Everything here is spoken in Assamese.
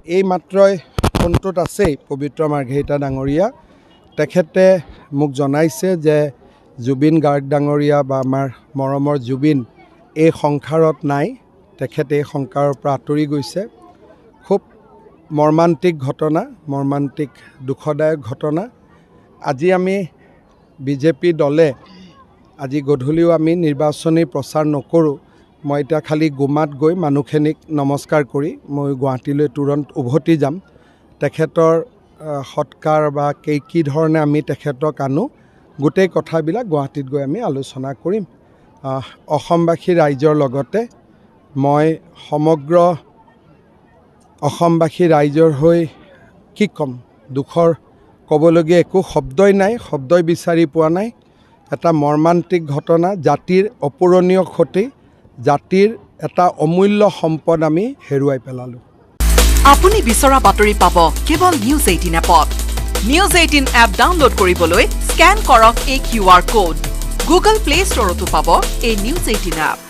এই মাত্ৰই ফোনটোত আছেই পবিত্ৰ মাৰ্ঘেৰিটা ডাঙৰীয়া তেখেতে মোক জনাইছে যে জুবিন গাৰ্গ ডাঙৰীয়া বা আমাৰ মৰমৰ জুবিন এই সংসাৰত নাই তেখেতে এই সংসাৰৰ পৰা আঁতৰি গৈছে খুব মৰ্মান্তিক ঘটনা মৰ্মান্তিক দুখদায়ক ঘটনা আজি আমি বিজেপি দলে আজি গধূলিও আমি নিৰ্বাচনী প্ৰচাৰ নকৰোঁ মই এতিয়া খালি গুমাত গৈ মানুহখিনিক নমস্কাৰ কৰি মই গুৱাহাটীলৈ তুৰন্ত উভতি যাম তেখেতৰ সৎকাৰ বা কি ধৰণে আমি তেখেতক আনো গোটেই কথাবিলাক গুৱাহাটীত গৈ আমি আলোচনা কৰিম অসমবাসী ৰাইজৰ লগতে মই সমগ্ৰ অসমবাসী ৰাইজৰ হৈ কি ক'ম দুখৰ ক'বলগীয়া একো শব্দই নাই শব্দই বিচাৰি পোৱা নাই এটা মৰ্মান্তিক ঘটনা জাতিৰ অপূৰণীয় ক্ষতি জাতিৰ এটা অমূল্য সম্পদ আমি হেৰুৱাই পেলালোঁ আপুনি বিচৰা বাতৰি পাব কেৱল নিউজ 18 এপত নিউজ 18 এপ ডাউনলোড কৰিবলৈ স্ক্যান কৰক এই QR কোড গুগল প্লে ষ্টৰতো পাব এই নিউজ 18 এপ